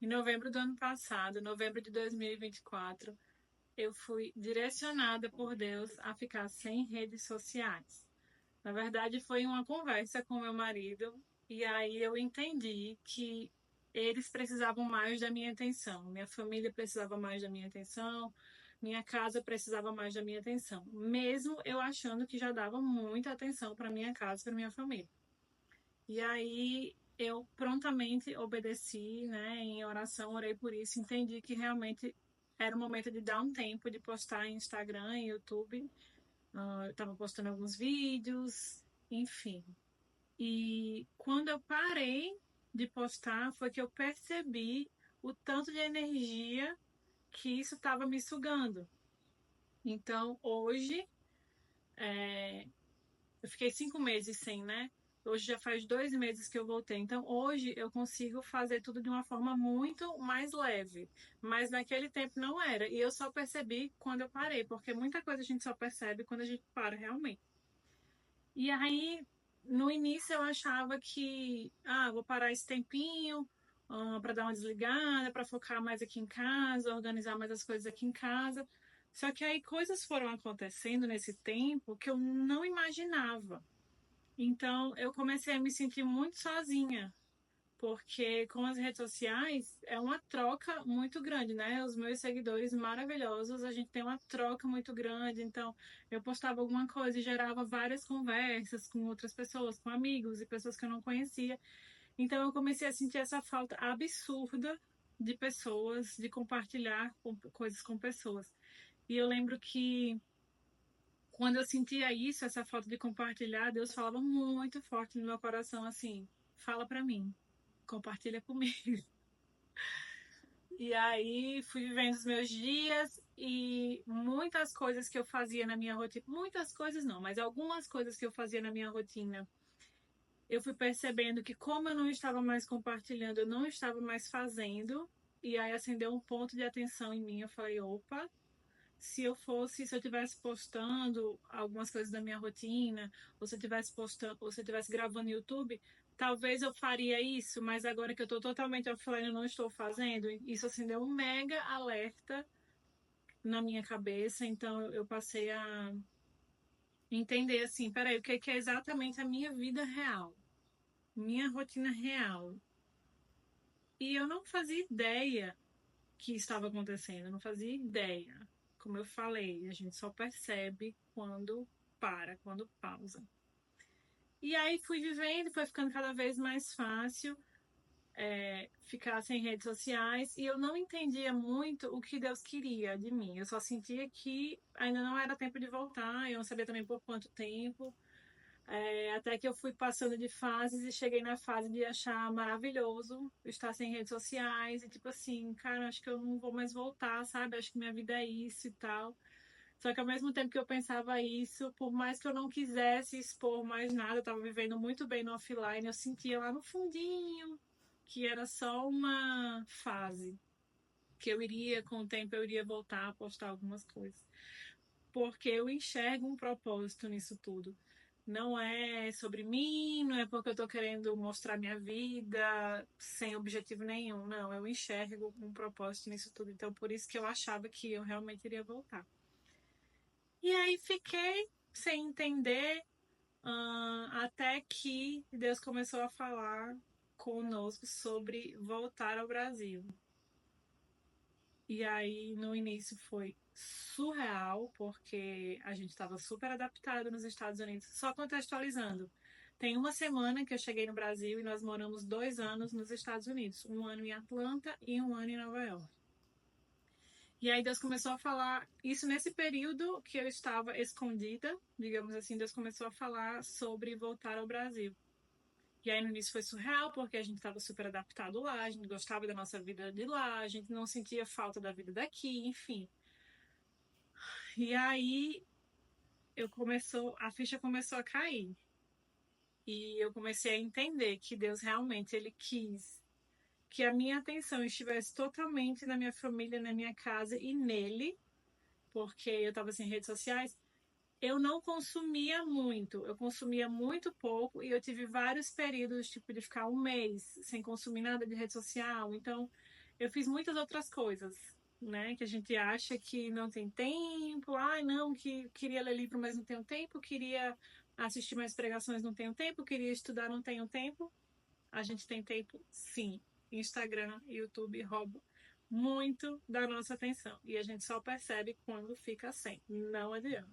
Em novembro do ano passado, novembro de 2024, eu fui direcionada por Deus a ficar sem redes sociais. Na verdade, foi uma conversa com meu marido e aí eu entendi que eles precisavam mais da minha atenção, minha família precisava mais da minha atenção, minha casa precisava mais da minha atenção, mesmo eu achando que já dava muita atenção para minha casa, para minha família. E aí eu prontamente obedeci, né, em oração, orei por isso, entendi que realmente era o momento de dar um tempo de postar em Instagram e YouTube. Eu estava postando alguns vídeos, enfim. E quando eu parei de postar, foi que eu percebi o tanto de energia que isso estava me sugando. Então, hoje, eu fiquei 5 meses sem, né? Hoje já faz 2 meses que eu voltei. Então, hoje eu consigo fazer tudo de uma forma muito mais leve. Mas naquele tempo não era. E eu só percebi quando eu parei, porque muita coisa a gente só percebe quando a gente para realmente. E aí, no início eu achava que, vou parar esse tempinho, para dar uma desligada, para focar mais aqui em casa, organizar mais as coisas aqui em casa. Só que aí coisas foram acontecendo nesse tempo que eu não imaginava. Então, eu comecei a me sentir muito sozinha, porque com as redes sociais é uma troca muito grande, né? Os meus seguidores maravilhosos, a gente tem uma troca muito grande. Então, eu postava alguma coisa e gerava várias conversas com outras pessoas, com amigos e pessoas que eu não conhecia. Então, eu comecei a sentir essa falta absurda de pessoas, de compartilhar coisas com pessoas. E eu lembro que quando eu sentia isso, essa falta de compartilhar, Deus falava muito forte no meu coração assim: fala para mim, compartilha comigo. E aí fui vivendo os meus dias e muitas coisas que eu fazia na minha rotina, muitas coisas não, mas algumas coisas que eu fazia na minha rotina, eu fui percebendo que como eu não estava mais compartilhando, eu não estava mais fazendo. E aí acendeu um ponto de atenção em mim. Eu falei, opa, se eu tivesse postando algumas coisas da minha rotina, ou se eu tivesse postando, ou se eu tivesse gravando no YouTube, talvez eu faria isso, mas agora que eu estou totalmente offline, eu não estou fazendo. Isso assim deu um mega alerta na minha cabeça, então eu passei a entender assim, peraí, o que é exatamente a minha vida real, minha rotina real. E eu não fazia ideia que estava acontecendo, eu não fazia ideia. Como eu falei, a gente só percebe quando para, quando pausa. E aí fui vivendo, foi ficando cada vez mais fácil ficar sem redes sociais e eu não entendia muito o que Deus queria de mim. Eu só sentia que ainda não era tempo de voltar, eu não sabia também por quanto tempo. Até que eu fui passando de fases e cheguei na fase de achar maravilhoso estar sem redes sociais e tipo assim, cara, acho que eu não vou mais voltar, sabe? Acho que minha vida é isso e tal. Só que ao mesmo tempo que eu pensava isso, por mais que eu não quisesse expor mais nada, eu tava vivendo muito bem no offline, eu sentia lá no fundinho que era só uma fase, que eu iria, com o tempo, eu iria voltar a postar algumas coisas. Porque eu enxergo um propósito nisso tudo. Não é sobre mim, não é porque eu tô querendo mostrar minha vida sem objetivo nenhum. Não, eu enxergo um propósito nisso tudo. Então, por isso que eu achava que eu realmente iria voltar. E aí fiquei sem entender, até que Deus começou a falar conosco sobre voltar ao Brasil. E aí no início foi surreal, porque a gente estava super adaptado nos Estados Unidos. Só contextualizando, tem uma semana que eu cheguei no Brasil e nós moramos 2 anos nos Estados Unidos, um ano em Atlanta e um ano em Nova York. E aí Deus começou a falar, isso nesse período que eu estava escondida, digamos assim, Deus começou a falar sobre voltar ao Brasil. E aí no início foi surreal, porque a gente estava super adaptado lá, a gente gostava da nossa vida de lá, a gente não sentia falta da vida daqui, enfim. E aí a ficha começou a cair. E eu comecei a entender que Deus realmente ele quis que a minha atenção estivesse totalmente na minha família, na minha casa e nele, porque eu estava sem redes sociais. Eu não consumia muito, eu consumia muito pouco e eu tive vários períodos, tipo, de ficar um mês sem consumir nada de rede social. Então, eu fiz muitas outras coisas, né? Que a gente acha que não tem tempo, ai não, que queria ler livro, mas não tenho tempo, queria assistir mais pregações, não tenho tempo, queria estudar, não tenho tempo. A gente tem tempo, sim. Instagram e YouTube roubam muito da nossa atenção. E a gente só percebe quando fica sem. Não adianta.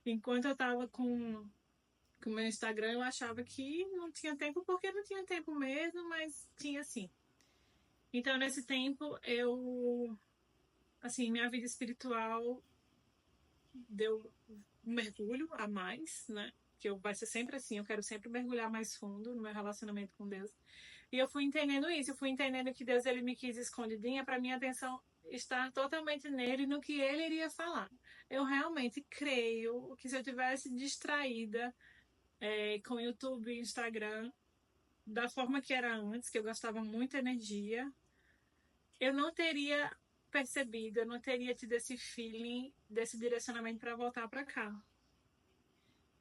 Enquanto eu tava com o meu Instagram, eu achava que não tinha tempo, porque não tinha tempo mesmo, mas tinha sim. Então, nesse tempo, assim, minha vida espiritual deu um mergulho a mais, né? Que vai ser sempre assim, eu quero sempre mergulhar mais fundo no meu relacionamento com Deus. E eu fui entendendo isso, eu fui entendendo que Deus ele me quis escondidinha para minha atenção estar totalmente nele e no que ele iria falar. Eu realmente creio que se eu tivesse distraída com YouTube e Instagram da forma que era antes, que eu gastava muita energia, eu não teria percebido, eu não teria tido esse feeling, desse direcionamento para voltar para cá.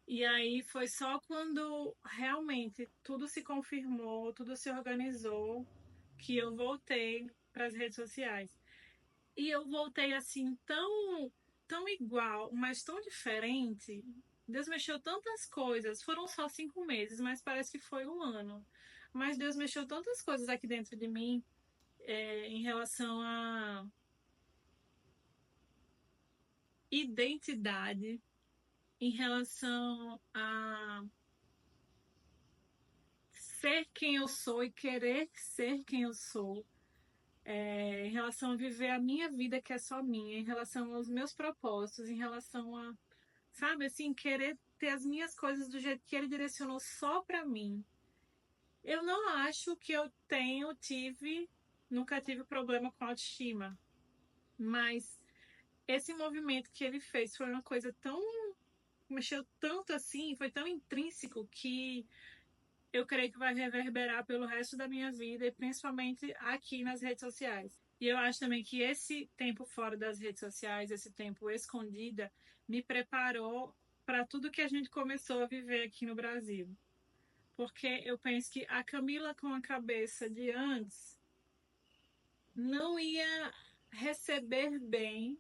E aí foi só quando realmente tudo se confirmou, tudo se organizou, que eu voltei para as redes sociais. E eu voltei assim tão igual, mas tão diferente. Deus mexeu tantas coisas. Foram só 5 meses, mas parece que foi um ano. Mas Deus mexeu tantas coisas aqui dentro de mim em relação a identidade, em relação a ser quem eu sou e querer ser quem eu sou, em relação a viver a minha vida que é só minha, em relação aos meus propósitos, em relação a, sabe, assim, querer ter as minhas coisas do jeito que ele direcionou só para mim. Eu não acho que nunca tive problema com autoestima, mas esse movimento que ele fez foi uma coisa tão, mexeu tanto assim, foi tão intrínseco que eu creio que vai reverberar pelo resto da minha vida e principalmente aqui nas redes sociais. E eu acho também que esse tempo fora das redes sociais, esse tempo escondida, me preparou para tudo que a gente começou a viver aqui no Brasil. Porque eu penso que a Camila com a cabeça de antes não ia receber bem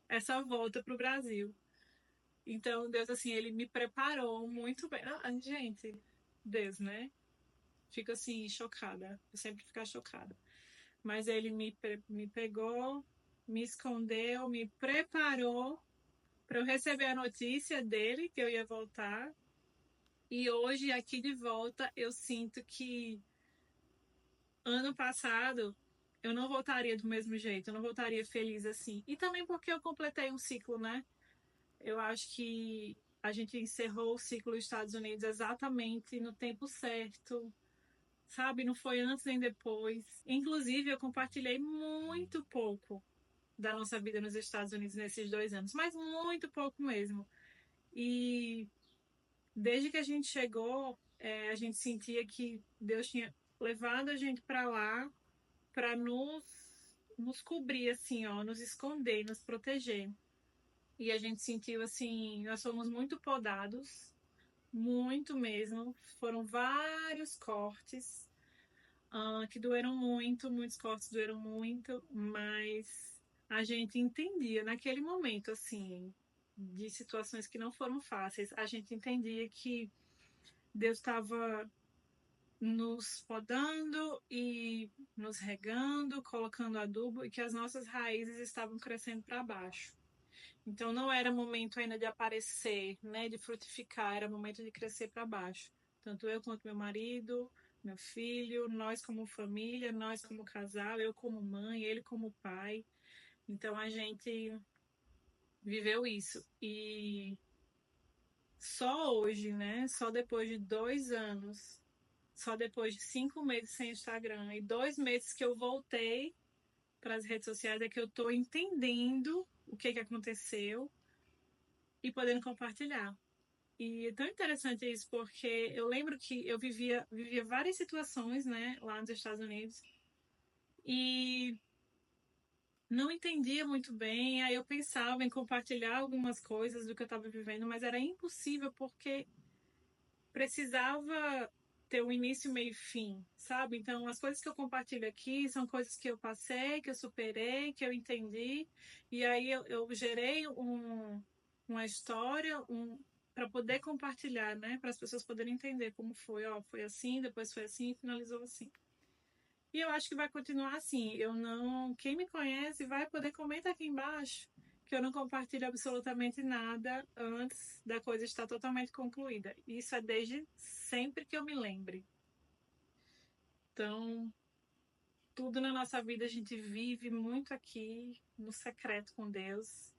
essa volta para o Brasil. Então, Deus, assim, ele me preparou muito bem. Ah, gente, Deus, né? Fico assim, chocada. Eu sempre fico chocada. Mas ele me pegou, me escondeu, me preparou para eu receber a notícia dele que eu ia voltar. E hoje, aqui de volta, eu sinto que ano passado eu não voltaria do mesmo jeito, eu não voltaria feliz assim. E também porque eu completei um ciclo, né? Eu acho que a gente encerrou o ciclo dos Estados Unidos exatamente no tempo certo, sabe? Não foi antes nem depois. Inclusive, eu compartilhei muito pouco da nossa vida nos Estados Unidos nesses 2 anos, mas muito pouco mesmo. E desde que a gente chegou, a gente sentia que Deus tinha levado a gente para lá para nos cobrir, assim, ó, nos esconder, nos proteger. E a gente sentiu assim, nós fomos muito podados, muito mesmo. Foram vários cortes que doeram muito, muitos cortes doeram muito, mas a gente entendia naquele momento, assim, de situações que não foram fáceis, a gente entendia que Deus estava nos podando e nos regando, colocando adubo e que as nossas raízes estavam crescendo para baixo. Então não era momento ainda de aparecer, né, de frutificar, era momento de crescer para baixo. Tanto eu quanto meu marido, meu filho, nós como família, nós como casal, eu como mãe, ele como pai. Então a gente viveu isso. E só hoje, né, só depois de 2 anos, só depois de 5 meses sem Instagram e 2 meses que eu voltei para as redes sociais é que eu estou entendendo o que aconteceu e podendo compartilhar. E é tão interessante isso, porque eu lembro que eu vivia várias situações, né, lá nos Estados Unidos, e não entendia muito bem, aí eu pensava em compartilhar algumas coisas do que eu estava vivendo, mas era impossível porque precisava ter um início, meio e fim, sabe? Então, as coisas que eu compartilho aqui são coisas que eu passei, que eu superei, que eu entendi, e aí eu gerei uma história, para poder compartilhar, né? Para as pessoas poderem entender como foi, ó, foi assim, depois foi assim, e finalizou assim. E eu acho que vai continuar assim. Eu não, quem me conhece vai poder comentar aqui embaixo que eu não compartilho absolutamente nada antes da coisa estar totalmente concluída. Isso é desde sempre que eu me lembre. Então, tudo na nossa vida a gente vive muito aqui no secreto com Deus.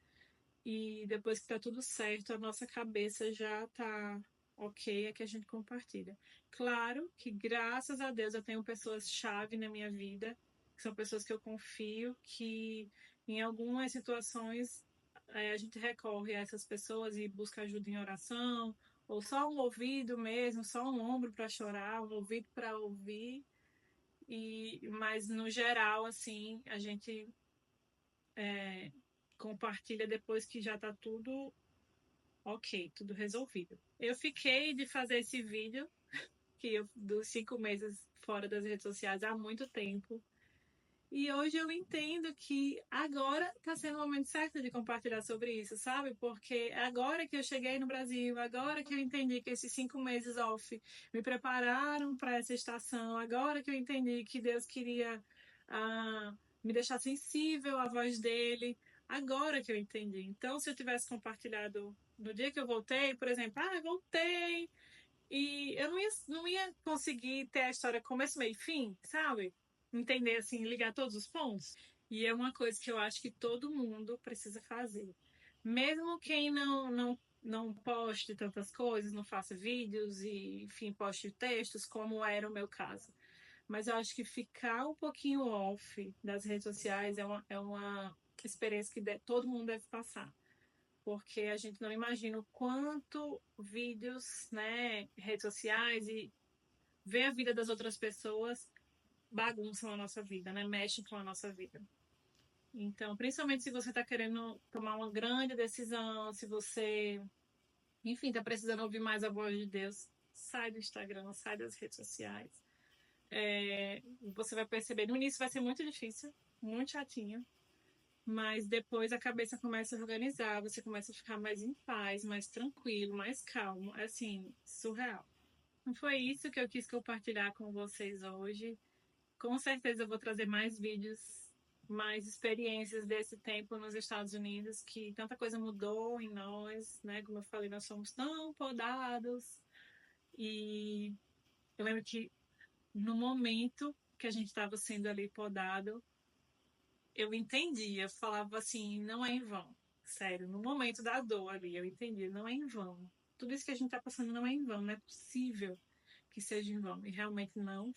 E depois que tá tudo certo, a nossa cabeça já tá ok, é que a gente compartilha. Claro que, graças a Deus, eu tenho pessoas-chave na minha vida, que são pessoas que eu confio, que em algumas situações a gente recorre a essas pessoas e busca ajuda em oração, ou só um ouvido mesmo, só um ombro para chorar, um ouvido para ouvir. Mas no geral, assim, a gente é, compartilha depois que já tá tudo ok, tudo resolvido. Eu fiquei de fazer esse vídeo, dos 5 meses fora das redes sociais há muito tempo. E hoje eu entendo que agora está sendo o momento certo de compartilhar sobre isso, sabe? Porque agora que eu cheguei no Brasil, agora que eu entendi que esses 5 meses off me prepararam para essa estação, agora que eu entendi que Deus queria me deixar sensível à voz dele, agora que eu entendi. Então, se eu tivesse compartilhado no dia que eu voltei, por exemplo, voltei, e eu não ia conseguir ter a história começo, meio e fim, sabe? Entender, assim, ligar todos os pontos. E é uma coisa que eu acho que todo mundo precisa fazer. Mesmo quem não poste tantas coisas, não faça vídeos e, enfim, poste textos, como era o meu caso. Mas eu acho que ficar um pouquinho off das redes sociais é uma experiência que todo mundo deve passar, porque a gente não imagina o quanto vídeos, né, redes sociais e ver a vida das outras pessoas bagunçam a nossa vida, né, mexem com a nossa vida. Então, principalmente se você está querendo tomar uma grande decisão, se você, enfim, está precisando ouvir mais a voz de Deus, sai do Instagram, sai das redes sociais. Você vai perceber, no início vai ser muito difícil, muito chatinho, mas depois a cabeça começa a organizar, você começa a ficar mais em paz, mais tranquilo, mais calmo. É assim, surreal. Não foi isso que eu quis compartilhar com vocês hoje. Com certeza eu vou trazer mais vídeos, mais experiências desse tempo nos Estados Unidos, que tanta coisa mudou em nós, né? Como eu falei, nós somos tão podados. E eu lembro que no momento que a gente estava sendo ali podado, eu entendia, eu falava assim, não é em vão. Sério, no momento da dor ali, eu entendi, não é em vão. Tudo isso que a gente tá passando não é em vão, não é possível que seja em vão. E realmente não.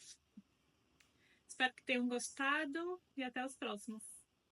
Espero que tenham gostado e até os próximos.